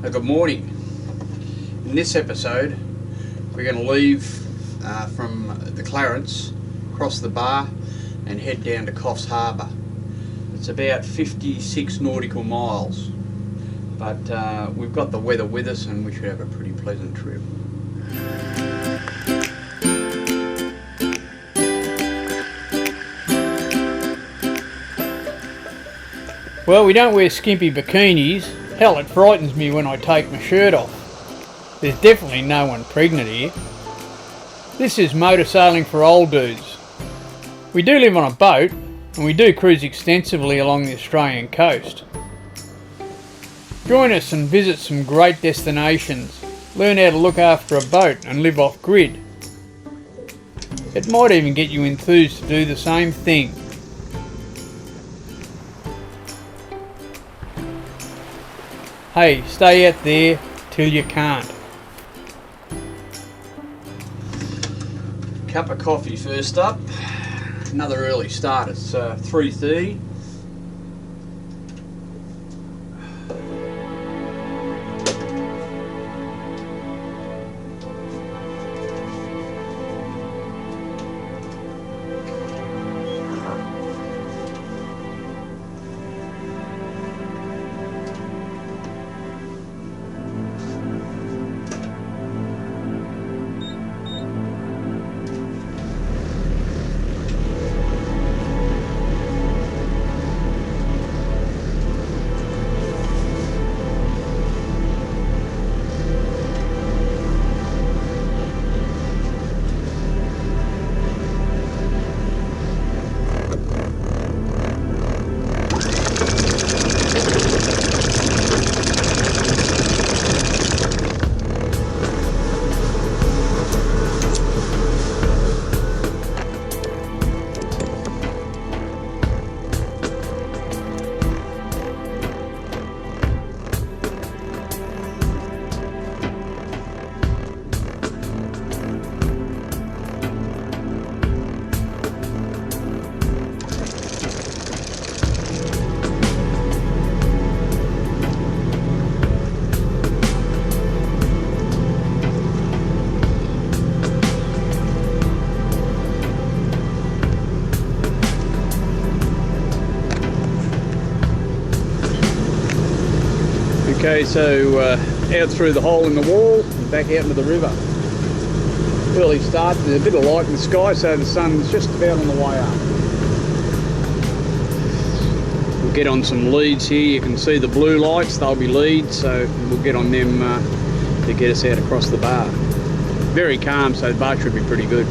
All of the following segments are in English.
Good morning. In this episode we're going to leave from the Clarence, cross the bar and head down to Coffs Harbour. It's about 56 nautical miles, but we've got the weather with us and we should have a pretty pleasant trip. Well, we don't wear skimpy bikinis. Hell, it frightens me when I take my shirt off. There's definitely no one pregnant here. This is motor sailing for old dudes. We do live on a boat and we do cruise extensively along the Australian coast. Join us and visit some great destinations. Learn how to look after a boat and live off grid. It might even get you enthused to do the same thing. Hey, stay out there till you can't. Cup of coffee first up. Another early start. It's 3:30. Okay, so out through the hole in the wall and back out into the river. Early start, there's a bit of light in the sky, so the sun's just about on the way up. We'll get on some leads here. You can see the blue lights, they'll be leads, so we'll get on them to get us out across the bar. Very calm, so the bar should be pretty good.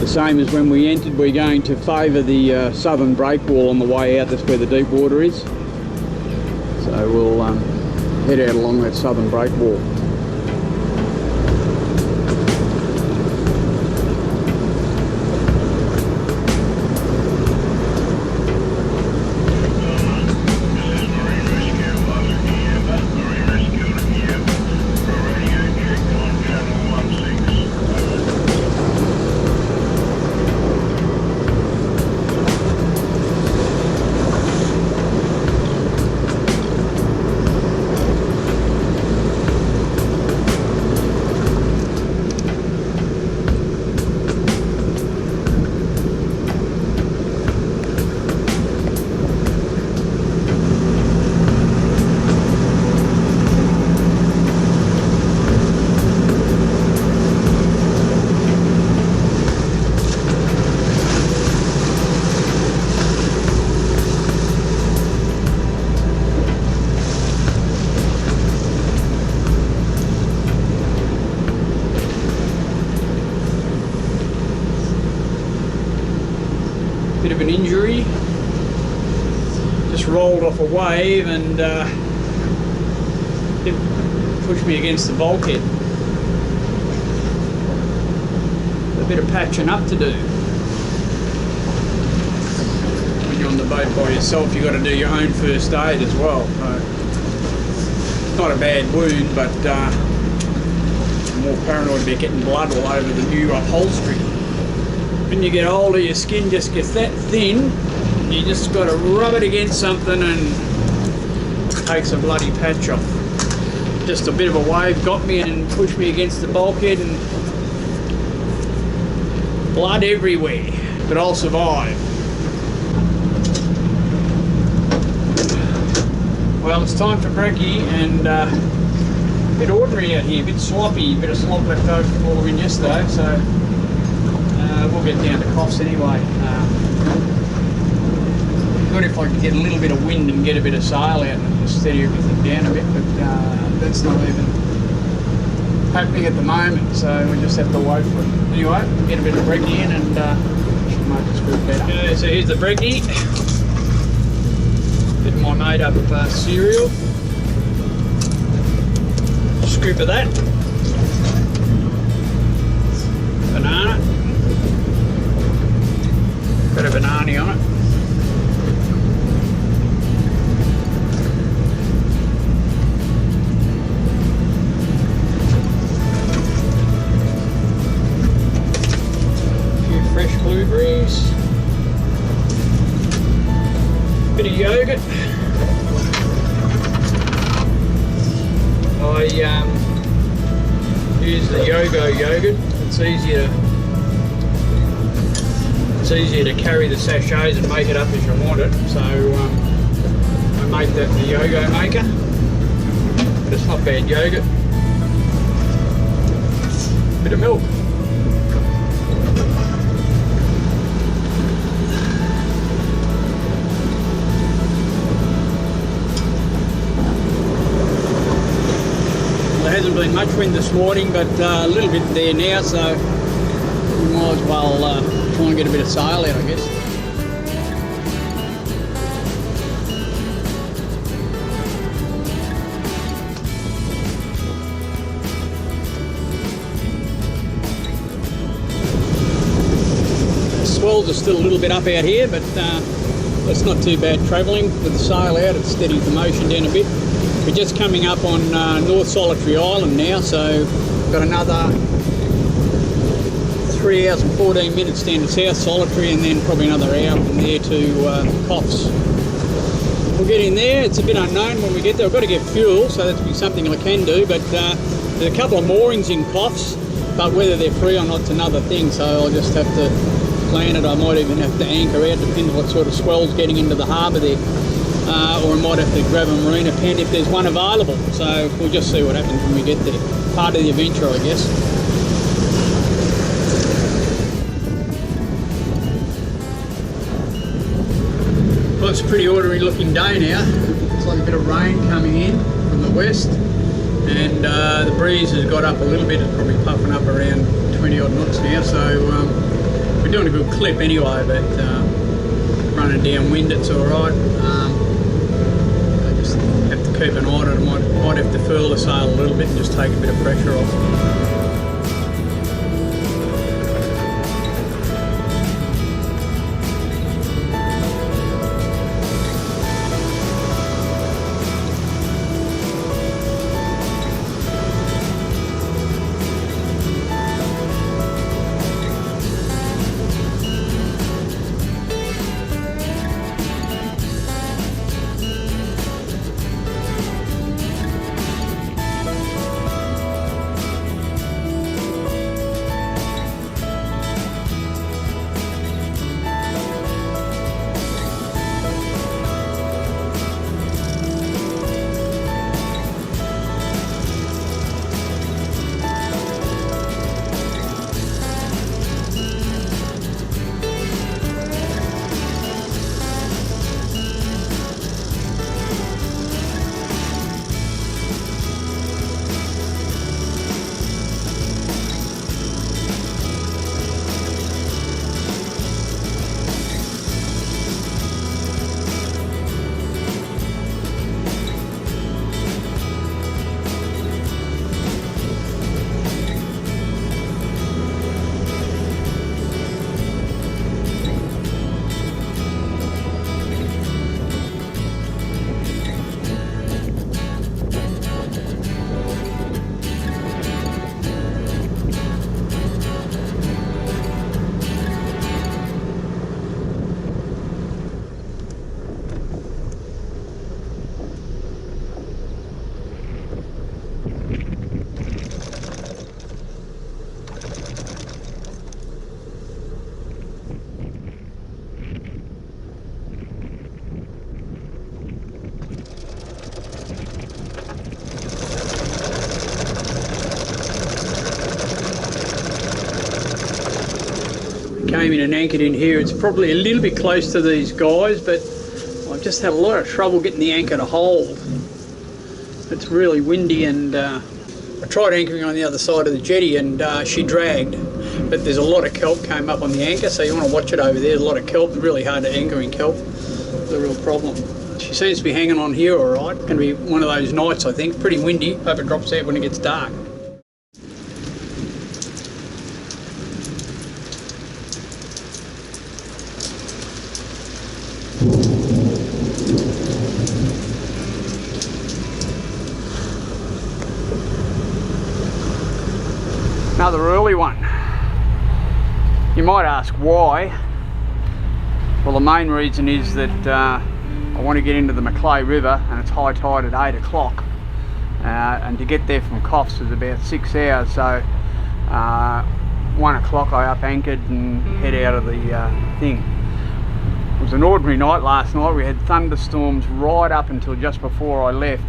Same as when we entered, we're going to favour the southern breakwall on the way out. That's where the deep water is. So we'll head out along that southern breakwall. Bit of an injury, just rolled off a wave and it pushed me against the bulkhead. A bit of patching up to do. When you're on the boat by yourself, you've got to do your own first aid as well. So, not a bad wound, but I'm more paranoid about getting blood all over the new upholstery. When you get older, your skin just gets that thin, you just got to rub it against something and it takes a bloody patch off. Just a bit of a wave got me and pushed me against the bulkhead and blood everywhere, but I'll survive. Well, it's time for brekkie, and a bit ordinary out here, a bit sloppy, a bit of slop left over from all the wind yesterday, so we'll get down to Coffs anyway. Good if I could get a little bit of wind and get a bit of sail out and just steady everything down a bit, but that's not even happening at the moment, so we just have to wait for it. Anyway, get a bit of brekkie in and should make us feel better. Okay, so here's the brekkie. Bit of my made up cereal. Scoop of that. Banana. Bit of banana on it. A few fresh blueberries. Bit of yogurt. I use the Yogo yogurt. It's easier to carry the sachets and make it up as you want it. So I make that in the Yogo maker. But it's not bad yogurt. Bit of milk. There hasn't been much wind this morning, but a little bit there now, so we might as well try and get a bit of sail out, I guess. The swells are still a little bit up out here, but it's not too bad travelling with the sail out. It steadies the motion down a bit. We're just coming up on North Solitary Island now, so we've got another 3 hours and 14 minutes down to South Solitary, and then probably another hour from there to Coffs. We'll get in there. It's a bit unknown when we get there. I've got to get fuel, so that'll be something I can do, but there's a couple of moorings in Coffs, but whether they're free or not's another thing, so I'll just have to plan it. I might even have to anchor out, depends what sort of swell's getting into the harbour there. Or I might have to grab a marina pen if there's one available. So we'll just see what happens when we get there. Part of the adventure, I guess. Well, it's a pretty ordinary looking day now. It's like a bit of rain coming in from the west, and the breeze has got up a little bit. It's probably puffing up around 20 odd knots now, so we're doing a good clip anyway, but running downwind it's alright. Have to keep an eye on it. Might have to furl the sail a little bit and just take a bit of pressure off. came in and anchored in here. It's probably a little bit close to these guys, but I've just had a lot of trouble getting the anchor to hold. It's really windy, and I tried anchoring on the other side of the jetty, and she dragged, but there's a lot of kelp came up on the anchor, so you want to watch it over there. There's a lot of kelp, really hard to anchor in kelp. It's a real problem. She seems to be hanging on here all right. It's going to be one of those nights, I think. Pretty windy. Hope it drops out when it gets dark. Another early one. You might ask why. Well, the main reason is that I want to get into the Macleay River, and it's high tide at 8 o'clock. And to get there from Coffs is about 6 hours, so 1 o'clock I up anchored and head out of the thing. It was an ordinary night last night. We had thunderstorms right up until just before I left,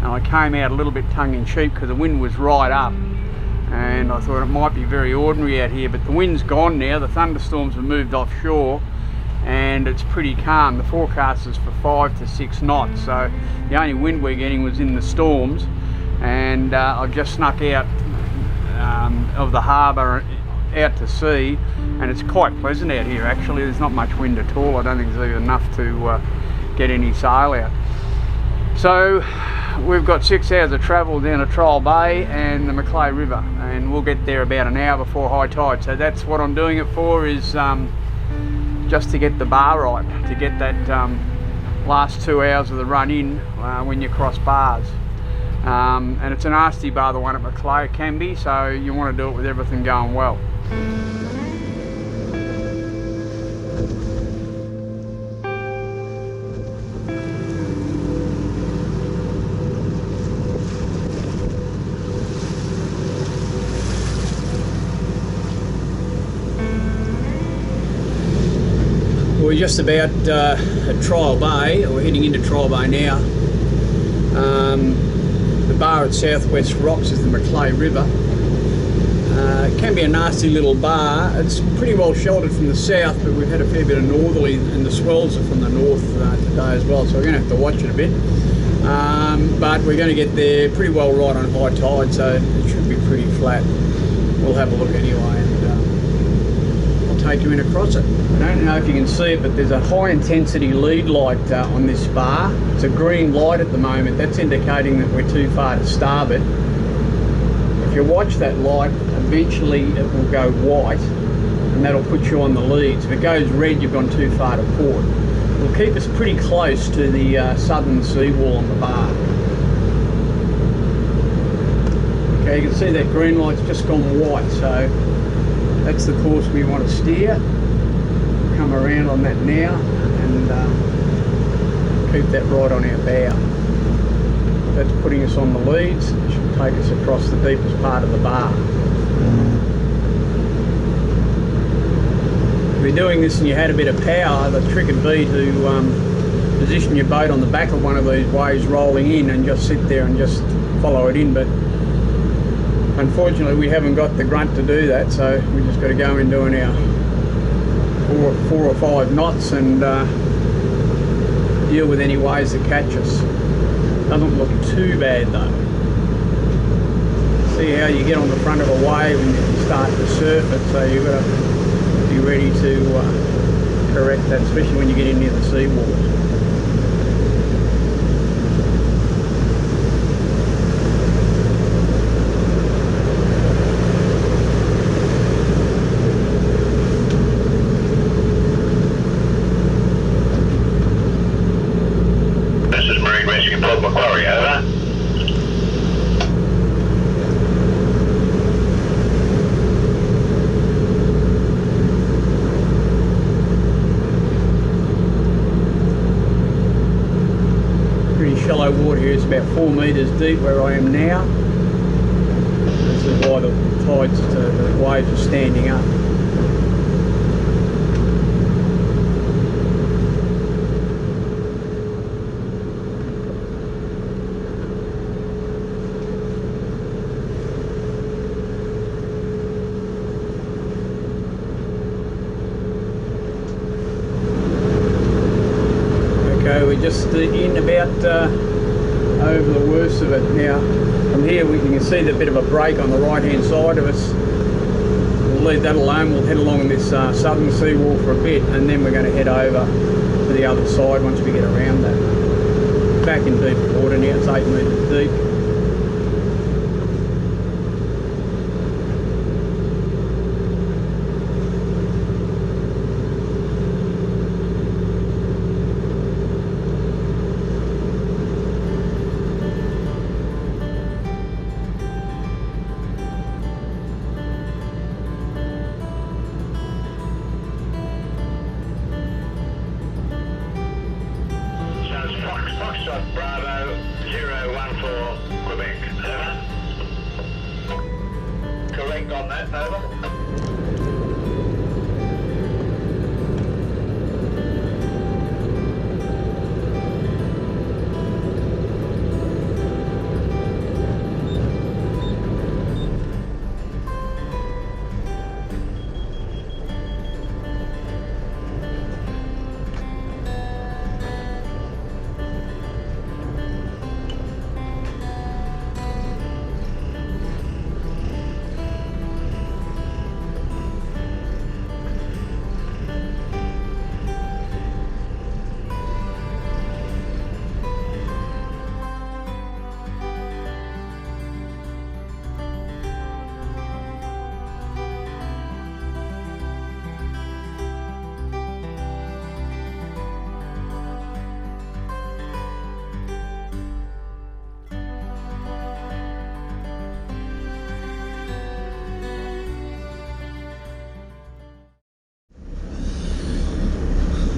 and I came out a little bit tongue-in-cheek because the wind was right up. And I thought it might be very ordinary out here, but the wind's gone now. The thunderstorms have moved offshore and it's pretty calm. The forecast is for 5 to 6 knots, so the only wind we're getting was in the storms. And I've just snuck out of the harbour out to sea, and it's quite pleasant out here actually. There's not much wind at all. I don't think there's even enough to get any sail out. So we've got 6 hours of travel down to Trial Bay and the Macleay River, and we'll get there about an hour before high tide. So that's what I'm doing it for, is just to get the bar right, to get that last 2 hours of the run in when you cross bars. And it's a nasty bar, the one at Macleay. It can be, so you want to do it with everything going well. We're just about at Trial Bay, or we're heading into Trial Bay now. The bar at Southwest Rocks is the Macleay River. It can be a nasty little bar. It's pretty well sheltered from the south, but we've had a fair bit of northerly, and the swells are from the north today as well, so we're going to have to watch it a bit. But we're going to get there pretty well right on high tide, so it should be pretty flat. We'll have a look anyway, and I'll take you in across it. I don't know if you can see it, but there's a high intensity lead light on this bar. It's a green light at the moment. That's indicating that we're too far to starboard. If you watch that light, eventually it will go white, and that'll put you on the leads. If it goes red, you've gone too far to port. It'll keep us pretty close to the southern seawall on the bar. Okay, you can see that green light's just gone white, so that's the course we want to steer. Come around on that now and keep that right on our bow. That's putting us on the leads. It should take us across the deepest part of the bar. If you're doing this and you had a bit of power, the trick would be to position your boat on the back of one of these waves rolling in and just sit there and just follow it in. But unfortunately we haven't got the grunt to do that, so we just got to go in doing our 4 or 5 knots and deal with any waves that catch us. Doesn't look too bad though. See how you get on the front of a wave and you start to surf it, so you've got to be ready to correct that, especially when you get in near the seawall. Port Macquarie, over. Pretty shallow water here. It's about 4 metres deep where I am now. This is why the tides, the waves are standing up. just in about over the worst of it. Now from here you can see the bit of a break on the right hand side of us. We'll leave that alone. We'll head along this southern seawall for a bit, and then we're going to head over to the other side once we get around that. Back in deep water now, it's 8 metres deep. Foxtrot Bravo 014 Quebec, over. Correct on that, over.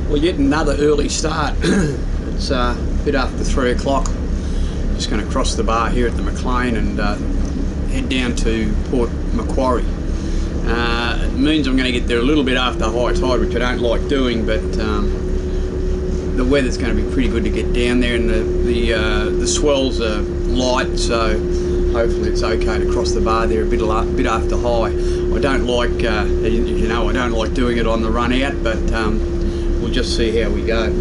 We're getting another early start. It's a bit after 3 o'clock. Just going to cross the bar here at the Macleay and head down to Port Macquarie. It means I'm going to get there a little bit after high tide, which I don't like doing, but the weather's going to be pretty good to get down there, and the swells are light, so hopefully it's okay to cross the bar there a bit after high. I don't like, you know, I don't like doing it on the run out, but we'll just see how we go.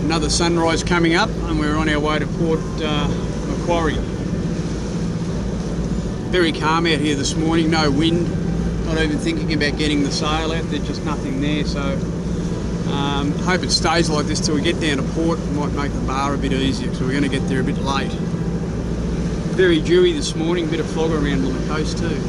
Another sunrise coming up, and we're on our way to Port Macquarie. Very calm out here this morning, no wind, not even thinking about getting the sail out, there's just nothing there, so hope it stays like this till we get down to port. It might make the bar a bit easier, so we're going to get there a bit late. Very dewy this morning, a bit of fog around on the coast too.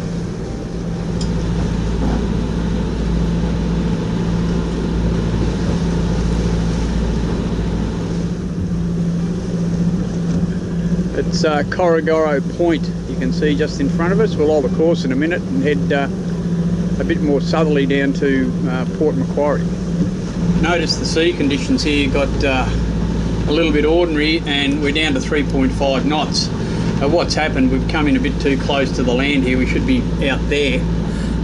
It's Corrigoro Point, you can see just in front of us. We'll hold the course in a minute and head a bit more southerly down to Port Macquarie. Notice the sea conditions here got a little bit ordinary, and we're down to 3.5 knots. What's happened, we've come in a bit too close to the land here. We should be out there,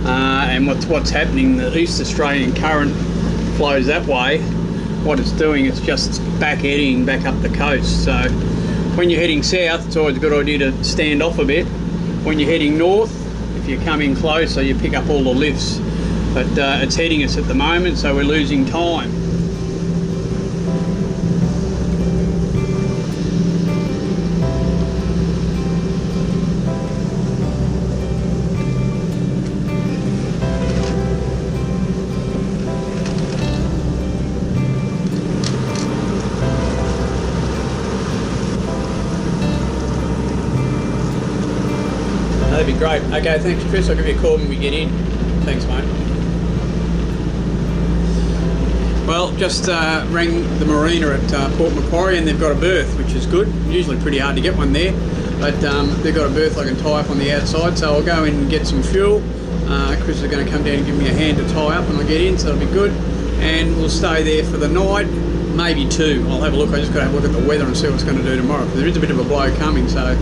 and what's happening, the East Australian current flows that way. What it's doing, it's just back eddying back up the coast. So when you're heading south, it's always a good idea to stand off a bit. When you're heading north, if you come in closer, you pick up all the lifts. But it's heading us at the moment, so we're losing time. That'd be great. Okay, thanks Chris, I'll give you a call when we get in. Thanks mate. Well, just rang the marina at Port Macquarie, and they've got a berth, which is good. Usually pretty hard to get one there, but they've got a berth I can tie up on the outside, so I'll go in and get some fuel. Chris is going to come down and give me a hand to tie up when I get in, so it'll be good. And we'll stay there for the night, maybe 2. I'll have a look. I just got to have a look at the weather and see what's going to do tomorrow, because there is a bit of a blow coming, so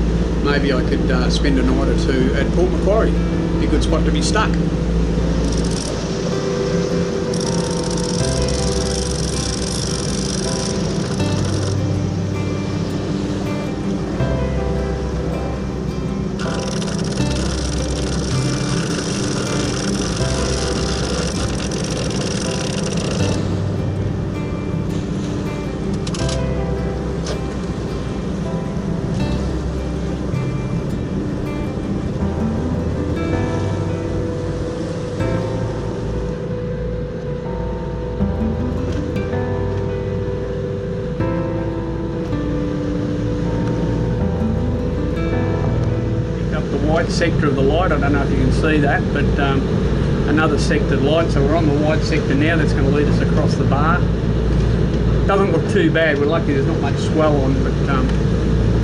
maybe I could spend a night or two at Port Macquarie. Be a good spot to be stuck. White sector of the light. I don't know if you can see that, but another sectored light. So we're on the white sector now. That's going to lead us across the bar. Doesn't look too bad. We're lucky there's not much swell on, but I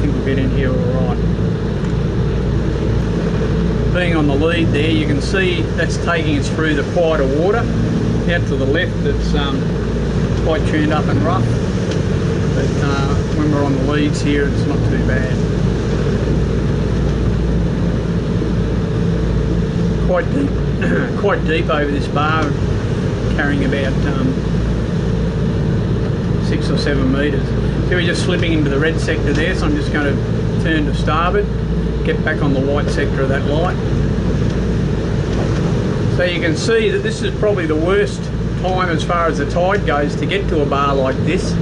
think we'll get in here all right. Being on the lead there, you can see that's taking us through the quieter water. Out to the left, it's quite tuned up and rough, but when we're on the leads here, it's not too bad. Quite deep over this bar, carrying about 6 or 7 metres. So we're just slipping into the red sector there, so I'm just going to turn to starboard, get back on the white sector of that light. So you can see that this is probably the worst time as far as the tide goes to get to a bar like this,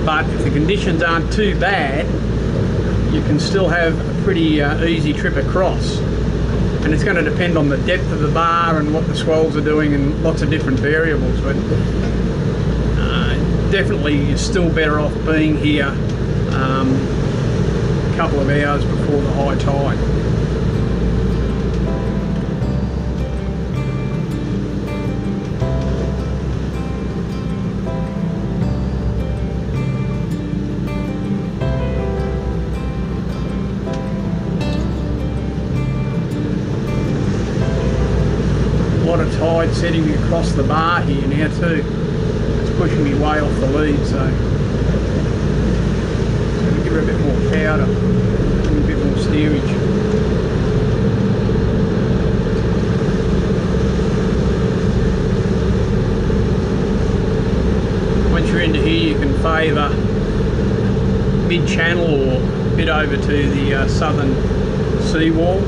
but if the conditions aren't too bad, you can still have a pretty easy trip across. And it's going to depend on the depth of the bar and what the swells are doing and lots of different variables, but definitely you're still better off being here a couple of hours before the high tide. Tide setting me across the bar here now too. It's pushing me way off the lead, so going to give her a bit more powder and a bit more steerage. Once you're into here, you can favour mid-channel or a bit over to the southern seawall.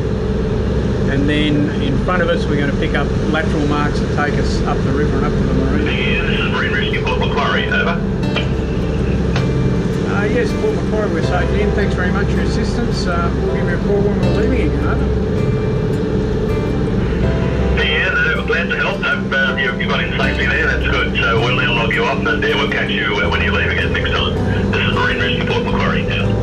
And then in front of us we're going to pick up lateral marks that take us up the river and up to the marina. Yeah, this is Marine Rescue Port Macquarie, over. Yes, Port Macquarie, we're safe in. Thanks very much for your assistance. We'll give you a call when we're leaving again, over. Yeah, we're glad to help. Hope you got in safely there, that's good. So we'll now log you off and we'll catch you when you're leaving again next time. This is Marine Rescue Port Macquarie, yeah.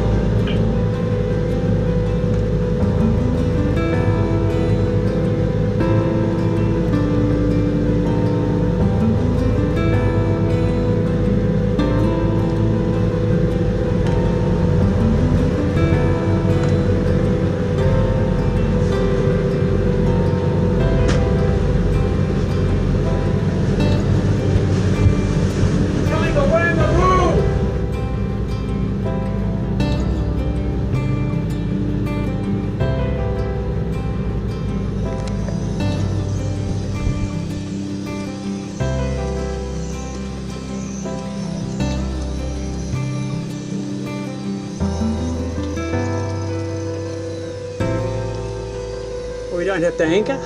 We don't have to anchor.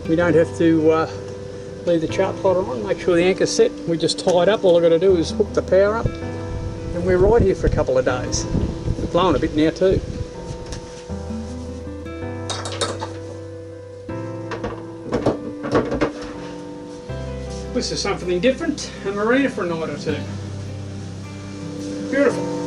We don't have to leave the chart plotter on. Make sure the anchor's set. We just tie it up. All I've got to do is hook the power up, and we're right here for a couple of days. It's blowing a bit now too. This is something different. A marina for a night or two. Beautiful.